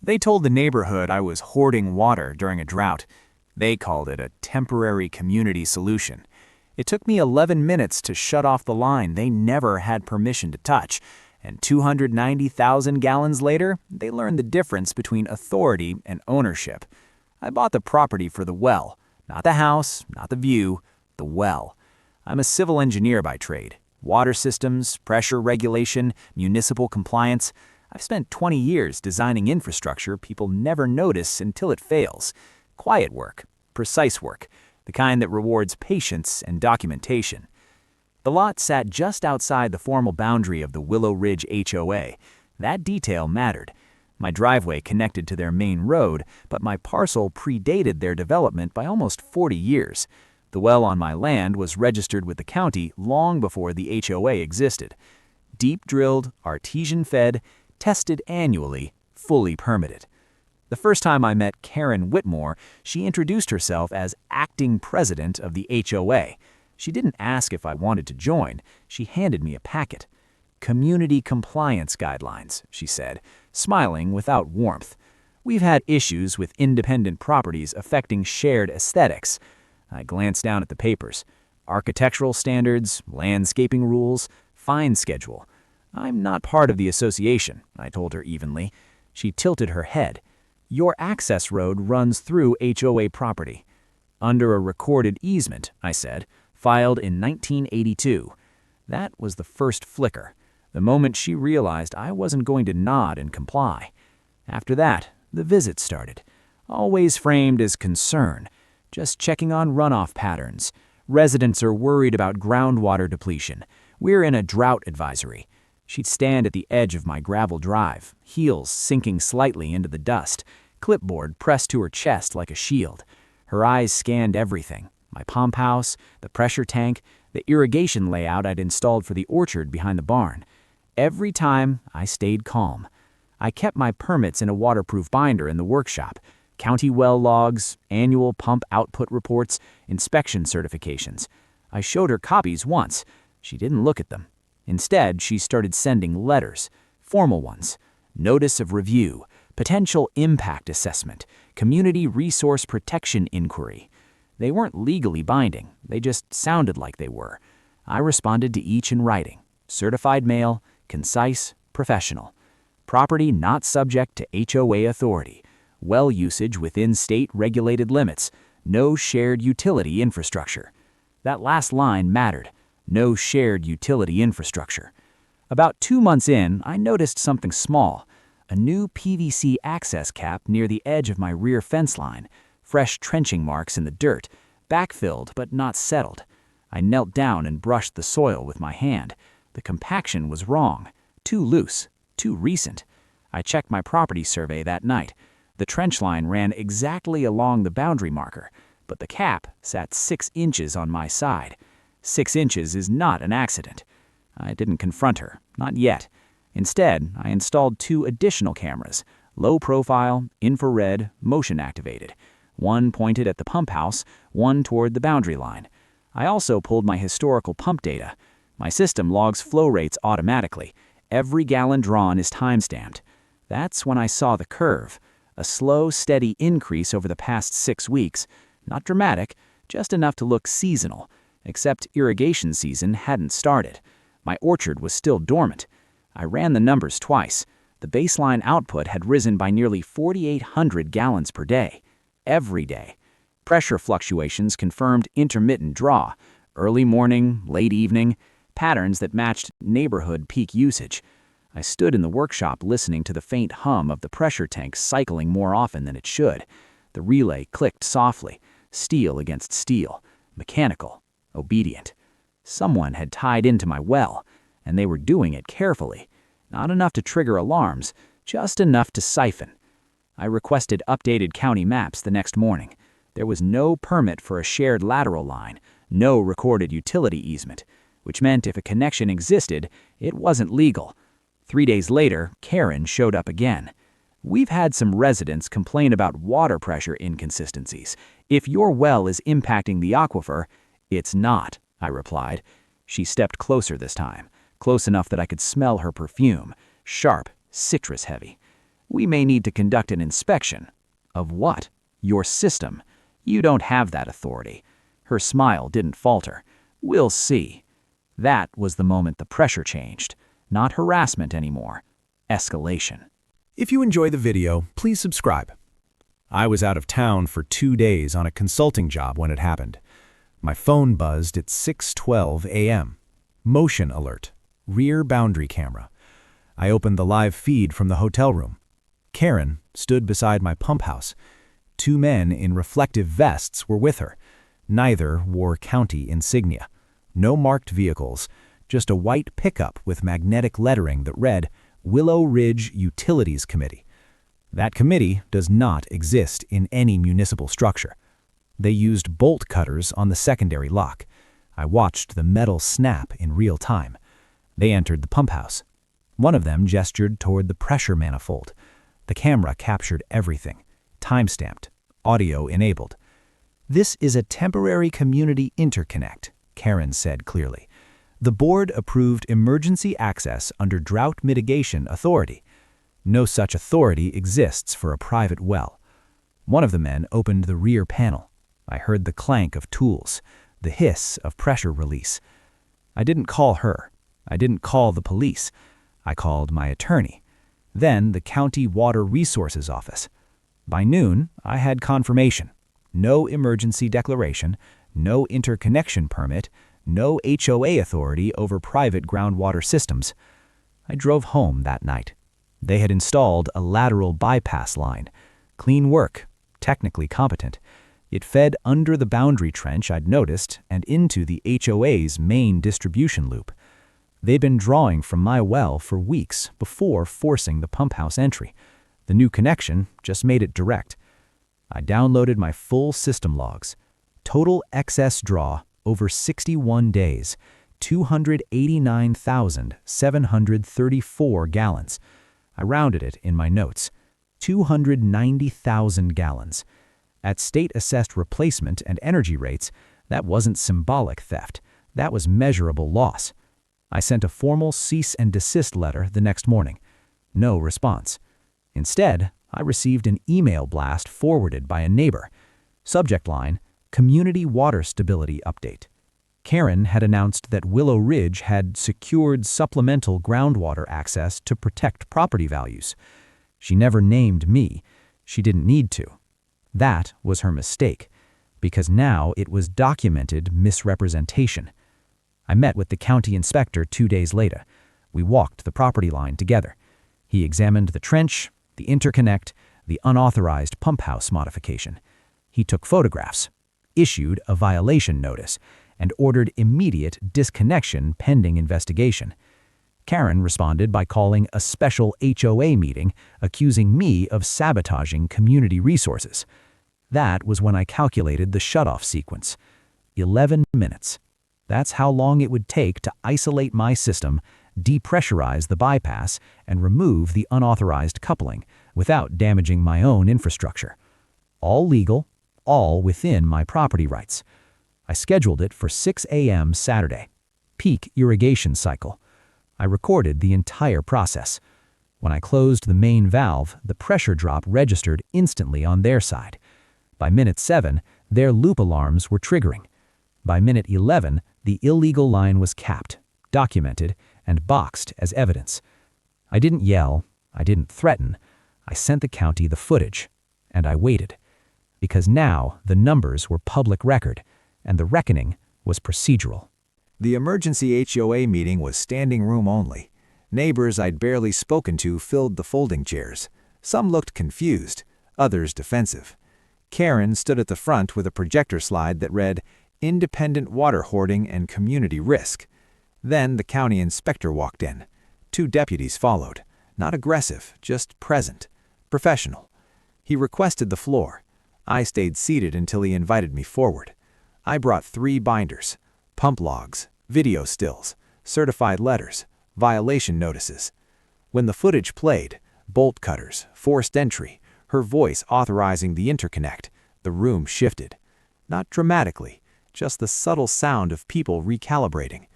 They told the neighborhood I was hoarding water during a drought. They called it a temporary community solution. It took me 11 minutes to shut off the line they never had permission to touch, and 290,000 gallons later, they learned the difference between authority and ownership. I bought the property for the well, not the house, not the view, the well. I'm a civil engineer by trade. Water systems, pressure regulation, municipal compliance. I've spent 20 years designing infrastructure people never notice until it fails. Quiet work, precise work, the kind that rewards patience and documentation. The lot sat just outside the formal boundary of the Willow Ridge HOA. That detail mattered. My driveway connected to their main road, but my parcel predated their development by almost 40 years. The well on my land was registered with the county long before the HOA existed. Deep-drilled, artesian-fed, tested annually, fully permitted. The first time I met Karen Whitmore, she introduced herself as acting president of the HOA. She didn't ask if I wanted to join. She handed me a packet. Community compliance guidelines, she said, smiling without warmth. We've had issues with independent properties affecting shared aesthetics. I glanced down at the papers. Architectural standards, landscaping rules, fine schedule. I'm not part of the association, I told her evenly. She tilted her head. Your access road runs through HOA property. Under a recorded easement, I said, filed in 1982. That was the first flicker, the moment she realized I wasn't going to nod and comply. After that, the visit started, always framed as concern, just checking on runoff patterns. Residents are worried about groundwater depletion. We're in a drought advisory. She'd stand at the edge of my gravel drive, heels sinking slightly into the dust, clipboard pressed to her chest like a shield. Her eyes scanned everything, my pump house, the pressure tank, the irrigation layout I'd installed for the orchard behind the barn. Every time, I stayed calm. I kept my permits in a waterproof binder in the workshop, county well logs, annual pump output reports, inspection certifications. I showed her copies once. She didn't look at them. Instead, she started sending letters, formal ones, notice of review, potential impact assessment, community resource protection inquiry. They weren't legally binding, they just sounded like they were. I responded to each in writing, certified mail, concise, professional. Property not subject to HOA authority, well usage within state-regulated limits, no shared utility infrastructure. That last line mattered. No shared utility infrastructure. About 2 months in, I noticed something small, a new PVC access cap near the edge of my rear fence line, fresh trenching marks in the dirt, backfilled but not settled. I knelt down and brushed the soil with my hand. The compaction was wrong, too loose, too recent. I checked my property survey that night. The trench line ran exactly along the boundary marker, but the cap sat 6 inches on my side. 6 inches is not an accident. I didn't confront her, not yet. Instead, I installed 2 additional cameras, low profile, infrared, motion activated. One pointed at the pump house, one toward the boundary line. I also pulled my historical pump data. My system logs flow rates automatically. Every gallon drawn is time-stamped. That's when I saw the curve, a slow, steady increase over the past 6 weeks. Not dramatic, just enough to look seasonal. Except irrigation season hadn't started. My orchard was still dormant. I ran the numbers twice. The baseline output had risen by nearly 4,800 gallons per day. Every day. Pressure fluctuations confirmed intermittent draw. Early morning, late evening. Patterns that matched neighborhood peak usage. I stood in the workshop listening to the faint hum of the pressure tank cycling more often than it should. The relay clicked softly. Steel against steel. Mechanical. Obedient. Someone had tied into my well, and they were doing it carefully. Not enough to trigger alarms, just enough to siphon. I requested updated county maps the next morning. There was no permit for a shared lateral line, no recorded utility easement, which meant if a connection existed, it wasn't legal. 3 days later, Karen showed up again. We've had some residents complain about water pressure inconsistencies. If your well is impacting the aquifer, it's not, I replied. She stepped closer this time, close enough that I could smell her perfume, sharp, citrus-heavy. We may need to conduct an inspection. Of what? Your system. You don't have that authority. Her smile didn't falter. We'll see. That was the moment the pressure changed. Not harassment anymore. Escalation. If you enjoy the video, please subscribe. I was out of town for 2 days on a consulting job when it happened. My phone buzzed at 6:12 a.m. Motion alert. Rear boundary camera. I opened the live feed from the hotel room. Karen stood beside my pump house. 2 men in reflective vests were with her. Neither wore county insignia. No marked vehicles, just a white pickup with magnetic lettering that read, Willow Ridge Utilities Committee. That committee does not exist in any municipal structure. They used bolt cutters on the secondary lock. I watched the metal snap in real time. They entered the pump house. One of them gestured toward the pressure manifold. The camera captured everything, time-stamped, audio-enabled. "This is a temporary community interconnect," Karen said clearly. "The board approved emergency access under drought mitigation authority. No such authority exists for a private well." One of the men opened the rear panel. I heard the clank of tools, the hiss of pressure release. I didn't call her. I didn't call the police. I called my attorney. Then the County Water Resources Office. By noon, I had confirmation. No emergency declaration, no interconnection permit, no HOA authority over private groundwater systems. I drove home that night. They had installed a lateral bypass line. Clean work, technically competent. It fed under the boundary trench I'd noticed and into the HOA's main distribution loop. They'd been drawing from my well for weeks before forcing the pump house entry. The new connection just made it direct. I downloaded my full system logs. Total excess draw over 61 days, 289,734 gallons. I rounded it in my notes. 290,000 gallons. At state-assessed replacement and energy rates, that wasn't symbolic theft. That was measurable loss. I sent a formal cease and desist letter the next morning. No response. Instead, I received an email blast forwarded by a neighbor. Subject line, Community Water Stability Update. Karen had announced that Willow Ridge had secured supplemental groundwater access to protect property values. She never named me. She didn't need to. That was her mistake, because now it was documented misrepresentation. I met with the county inspector 2 days later. We walked the property line together. He examined the trench, the interconnect, the unauthorized pump house modification. He took photographs, issued a violation notice, and ordered immediate disconnection pending investigation. Karen responded by calling a special HOA meeting, accusing me of sabotaging community resources. That was when I calculated the shutoff sequence. 11 minutes. That's how long it would take to isolate my system, depressurize the bypass, and remove the unauthorized coupling without damaging my own infrastructure. All legal, all within my property rights. I scheduled it for 6 a.m. Saturday. Peak irrigation cycle. I recorded the entire process. When I closed the main valve, the pressure drop registered instantly on their side. By minute 7, their loop alarms were triggering. By minute 11, the illegal line was capped, documented, and boxed as evidence. I didn't yell, I didn't threaten, I sent the county the footage, and I waited. Because now the numbers were public record, and the reckoning was procedural. The emergency HOA meeting was standing room only. Neighbors I'd barely spoken to filled the folding chairs. Some looked confused, others defensive. Karen stood at the front with a projector slide that read, Independent Water Hoarding and Community Risk. Then the county inspector walked in. 2 deputies followed. Not aggressive, just present. Professional. He requested the floor. I stayed seated until he invited me forward. I brought 3 binders. Pump logs, video stills, certified letters, violation notices. When the footage played, bolt cutters, forced entry, her voice authorizing the interconnect, the room shifted. Not dramatically, just the subtle sound of people recalibrating.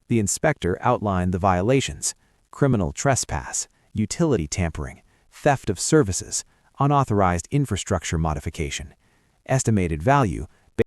The inspector outlined the violations: criminal trespass, utility tampering, theft of services, unauthorized infrastructure modification. Estimated value,